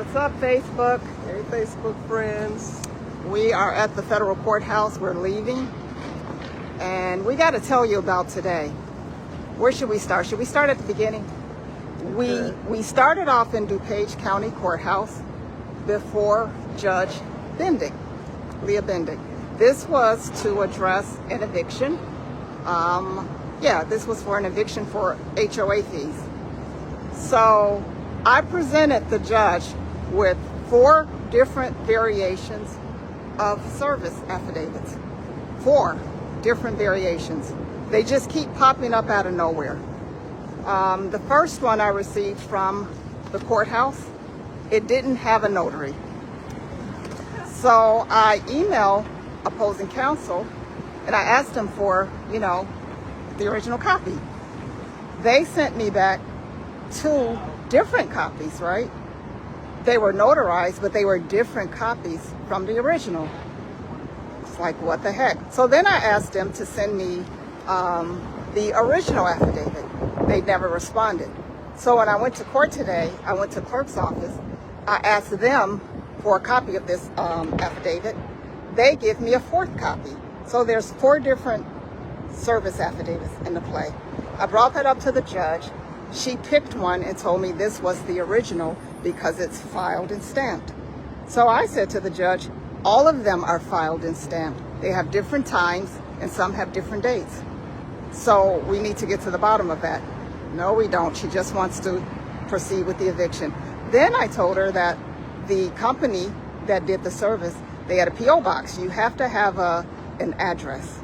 What's up, Facebook? Hey, Facebook friends. We are at the federal courthouse. We're leaving. And we got to tell you about today. Where should we start? Should we start at the beginning? We started off in DuPage County Courthouse before Judge Bendik, Leah Bendik. This was to address an eviction. This was for an eviction for HOA fees. So I presented the judge with 4 different variations of service affidavits. 4 different variations. They just keep popping up out of nowhere. The first one I received from the courthouse, it didn't have a notary. So I emailed opposing counsel and I asked them for, the original copy. They sent me back 2 different copies, right? They were notarized, but they were different copies from the original. It's like, what the heck? So then I asked them to send me the original affidavit. They never responded. So when I went to court today, I went to clerk's office. I asked them for a copy of this affidavit. They give me a 4th copy. So there's 4 different service affidavits in the play. I brought that up to the judge. She picked one and told me this was the original because it's filed and stamped. So I said to the judge, all of them are filed and stamped. They have different times and some have different dates. So we need to get to the bottom of that. No, we don't. She just wants to proceed with the eviction. Then I told her that the company that did the service, they had a P.O. box. You have to have an address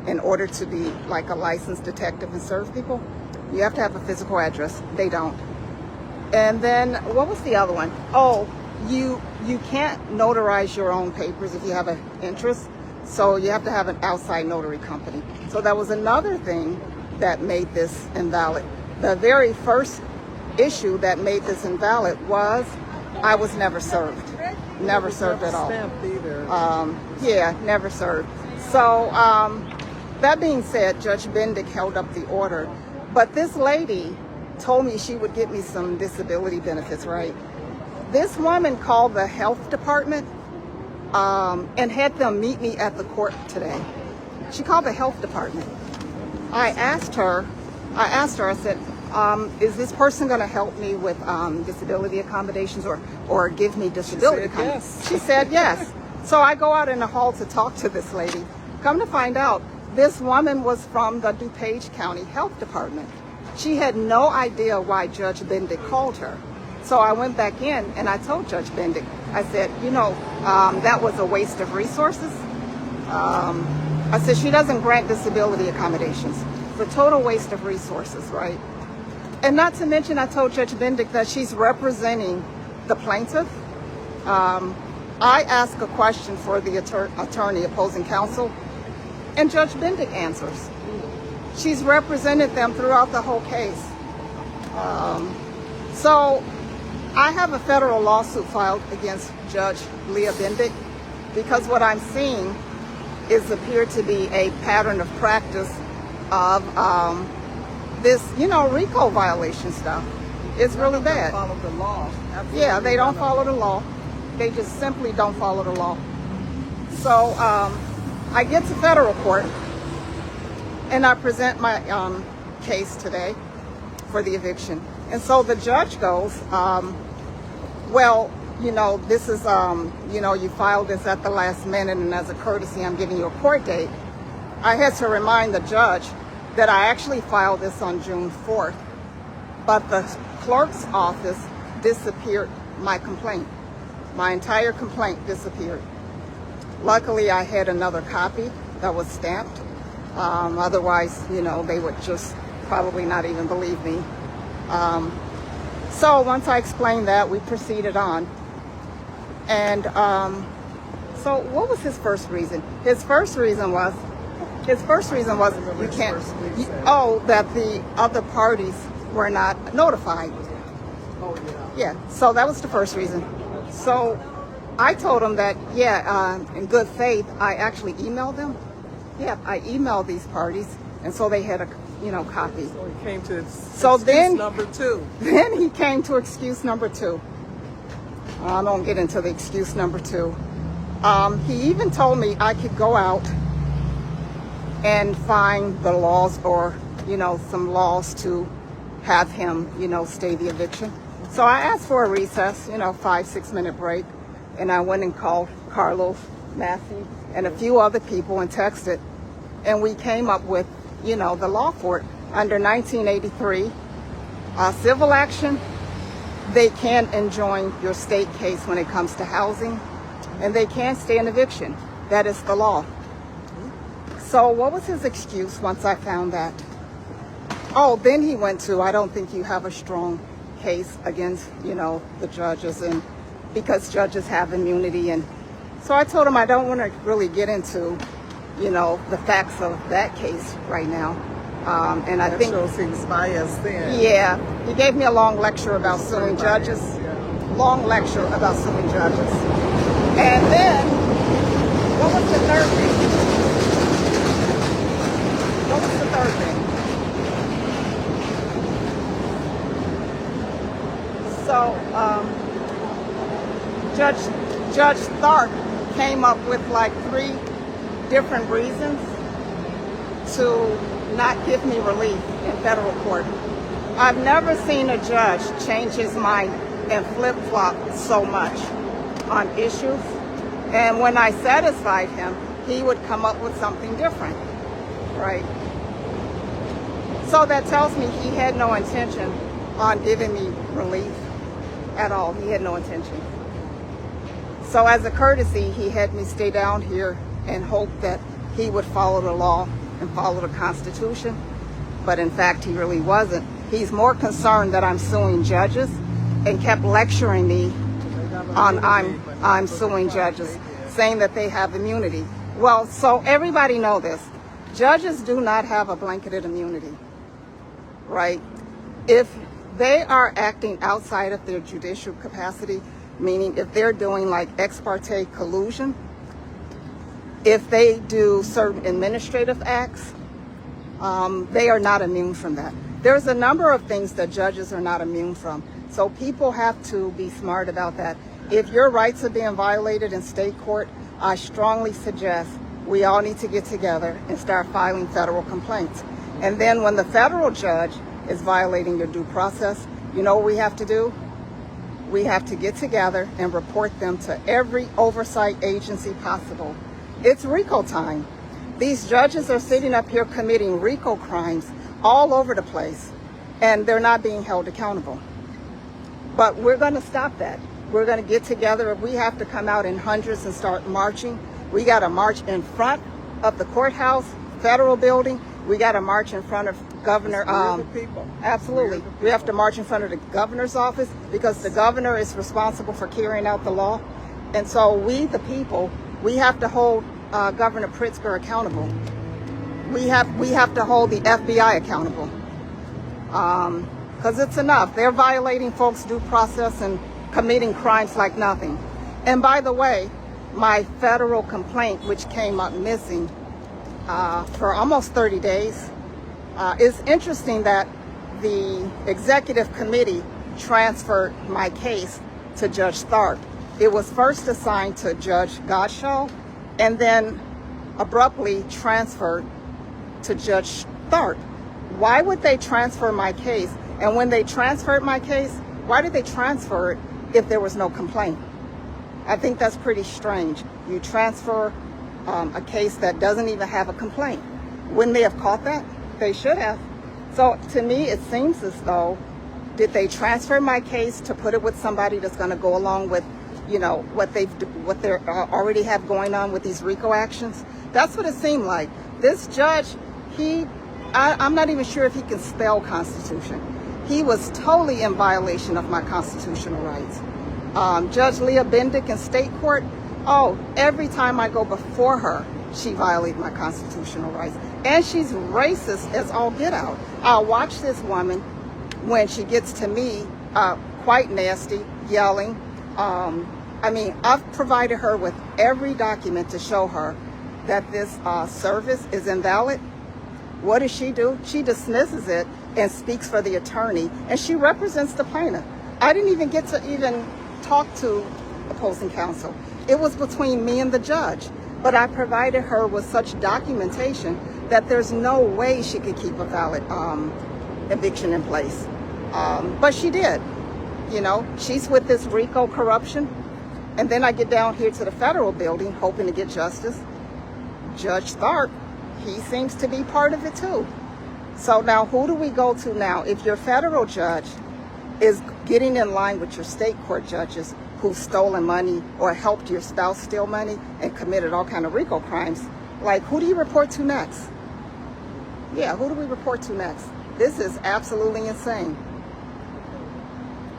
in order to be like a licensed detective and serve people. You have to have a physical address. They don't. And then what was the other one? Oh, you can't notarize your own papers if you have an interest. So you have to have an outside notary company. So that was another thing that made this invalid. The very first issue that made this invalid was I was never served. Never served at all. Stamped either. Never served. So that being said, Judge Bendik held up the order. But this lady told me she would get me some disability benefits, right? This woman called the health department and had them meet me at the court today. She called the health department. I asked her, I said, is this person going to help me with disability accommodations or give me disability accommodations? Yes. She said yes. So I go out in the hall to talk to this lady. Come to find out, this woman was from the DuPage County Health Department. She had no idea why Judge Bendik called her. So I went back in and I told Judge Bendik, I said, that was a waste of resources. I said, she doesn't grant disability accommodations. It's a total waste of resources, right? And not to mention, I told Judge Bendik that she's representing the plaintiff. I asked a question for the attorney opposing counsel, and Judge Bendik answers. She's represented them throughout the whole case. So I have a federal lawsuit filed against Judge Leah Bendik because what I'm seeing appeared to be a pattern of practice of this, RICO violation stuff. It's really bad. They don't follow the law. Absolutely. Yeah, they don't follow the law. They just simply don't follow the law. So I get to federal court and I present my case for the eviction. And so the judge goes, this is, you filed this at the last minute, and as a courtesy, I'm giving you a court date. I had to remind the judge that I actually filed this on June 4th, but the clerk's office disappeared my complaint. My entire complaint disappeared. Luckily, I had another copy that was stamped. Otherwise, they would just probably not even believe me. So once I explained that, we proceeded on. And so what was his first reason? His first reason was you can't, that the other parties were not notified. Oh, Yeah, so that was the first reason. So I told him that, in good faith, I actually emailed them. Yeah, I emailed these parties, and so they had a copy. So he came to number 2. two. Then he came to excuse number 2. I don't get into the excuse number 2. He even told me I could go out and find the laws or, some laws to have him, stay the eviction. So I asked for a recess, 5-6 minute break. And I went and called Carlos, Massey, and a few other people and texted. And we came up with, the law for it. Under 1983, civil action, they can enjoin your state case when it comes to housing, and they can stay in eviction. That is the law. So what was his excuse once I found that? Oh, then he went to, I don't think you have a strong case against, the judges, and because judges have immunity. And so I told him I don't want to really get into, the facts of that case right now. And I think shows he's biased then. Yeah, he gave me a long lecture about suing judges. Long lecture about suing judges. And then, what was the third thing? What was the third thing? So, Judge Tharp came up with like 3 different reasons to not give me relief in federal court. I've never seen a judge change his mind and flip-flop so much on issues. And when I satisfied him, he would come up with something different, right? So that tells me he had no intention on giving me relief at all. He had no intention. So as a courtesy, he had me stay down here and hope that he would follow the law and follow the Constitution. But in fact, he really wasn't. He's more concerned that I'm suing judges and kept lecturing me on I'm suing judges, saying that they have immunity. Well, so everybody know this. Judges do not have a blanketed immunity, right? If they are acting outside of their judicial capacity, meaning if they're doing like ex parte collusion, if they do certain administrative acts, they are not immune from that. There's a number of things that judges are not immune from. So people have to be smart about that. If your rights are being violated in state court, I strongly suggest we all need to get together and start filing federal complaints. And then when the federal judge is violating your due process, you know what we have to do? We have to get together and report them to every oversight agency possible. It's RICO time. These judges are sitting up here committing RICO crimes all over the place, and they're not being held accountable. But we're going to stop that. We're going to get together. If we have to come out in hundreds and start marching, we got to march in front of the courthouse, federal building. We got to march in front of Governor. Absolutely. We have to march in front of the governor's office because the governor is responsible for carrying out the law. And so we, the people, we have to hold Governor Pritzker accountable. We have to hold the FBI accountable. Because it's enough. They're violating folks' due process and committing crimes like nothing. And by the way, my federal complaint, which came up missing for almost 30 days, it's interesting that the executive committee transferred my case to Judge Tharp. It was first assigned to Judge Gottschall and then abruptly transferred to Judge Tharp. Why would they transfer my case? And when they transferred my case, why did they transfer it if there was no complaint? I think that's pretty strange. You transfer a case that doesn't even have a complaint. Wouldn't they have caught that? They should have. So to me, it seems as though, did they transfer my case to put it with somebody that's going to go along with, what they already have going on with these RICO actions? That's what it seemed like. This judge, I'm not even sure if he can spell Constitution. He was totally in violation of my constitutional rights. Judge Leah Bendik in state court, every time I go before her, she violated my constitutional rights. And she's racist as all get out. I'll watch this woman when she gets to me, quite nasty, yelling. I've provided her with every document to show her that this service is invalid. What does she do? She dismisses it and speaks for the attorney, and she represents the plaintiff. I didn't even get to talk to opposing counsel. It was between me and the judge. But I provided her with such documentation that there's no way she could keep a valid eviction in place. But she did. You know, she's with this RICO corruption. And then I get down here to the federal building hoping to get justice. Judge Tharp, he seems to be part of it too. So now who do we go to now? If your federal judge is getting in line with your state court judges who've stolen money or helped your spouse steal money and committed all kind of RICO crimes, like who do you report to next? Yeah, who do we report to next? This is absolutely insane.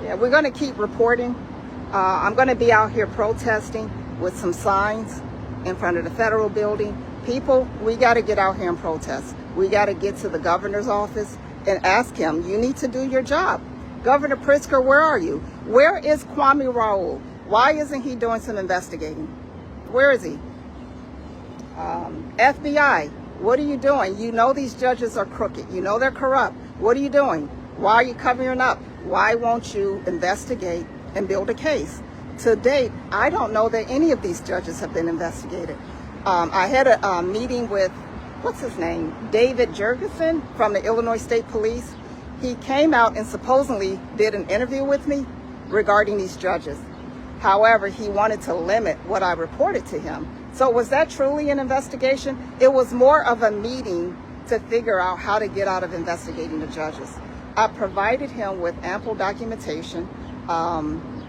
Yeah, we're going to keep reporting. I'm going to be out here protesting with some signs in front of the federal building. People, we got to get out here and protest. We got to get to the governor's office and ask him, you need to do your job. Governor Pritzker, where are you? Where is Kwame Raoul? Why isn't he doing some investigating? Where is he? FBI, what are you doing? You know these judges are crooked. You know they're corrupt. What are you doing? Why are you covering up? Why won't you investigate and build a case? To date, I don't know that any of these judges have been investigated. I had a meeting with, what's his name? David Jurgensen from the Illinois State Police. He came out and supposedly did an interview with me regarding these judges. However, he wanted to limit what I reported to him. So was that truly an investigation? It was more of a meeting to figure out how to get out of investigating the judges. I provided him with ample documentation.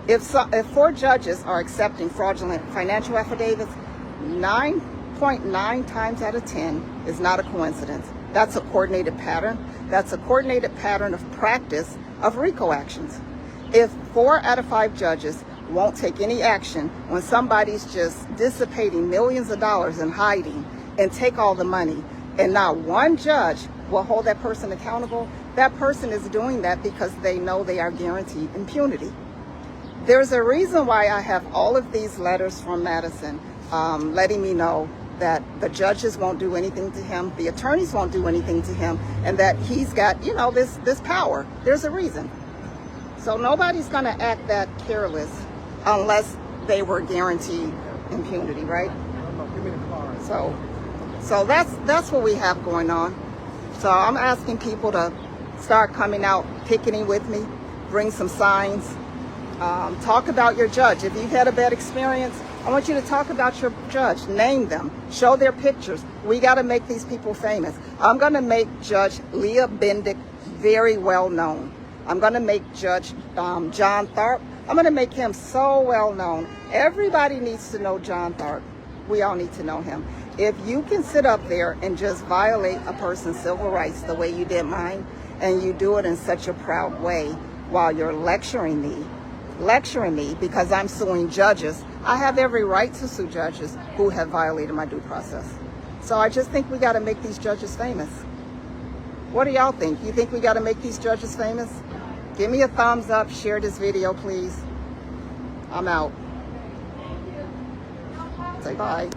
If 4 judges are accepting fraudulent financial affidavits, 9.9 times out of 10 is not a coincidence. That's a coordinated pattern. That's a coordinated pattern of practice of RICO actions. If 4 out of 5 judges won't take any action when somebody's just dissipating millions of dollars in hiding and take all the money, and not one judge will hold that person accountable, that person is doing that because they know they are guaranteed impunity. There's a reason why I have all of these letters from Madison letting me know that the judges won't do anything to him, the attorneys won't do anything to him, and that he's got, you know, this power. There's a reason. So nobody's going to act that careless unless they were guaranteed impunity, right? So that's what we have going on. So I'm asking people to start coming out, picketing with me, bring some signs, talk about your judge. If you've had a bad experience, I want you to talk about your judge, name them, show their pictures. We got to make these people famous. I'm going to make Judge Leah Bendik very well known. I'm going to make Judge John Tharp, I'm going to make him so well known. Everybody needs to know John Tharp. We all need to know him. If you can sit up there and just violate a person's civil rights the way you did mine, and you do it in such a proud way while you're lecturing me because I'm suing judges, I have every right to sue judges who have violated my due process. So I just think we got to make these judges famous. What do y'all think? You think we got to make these judges famous? Give me a thumbs up, share this video, please. I'm out. Say bye.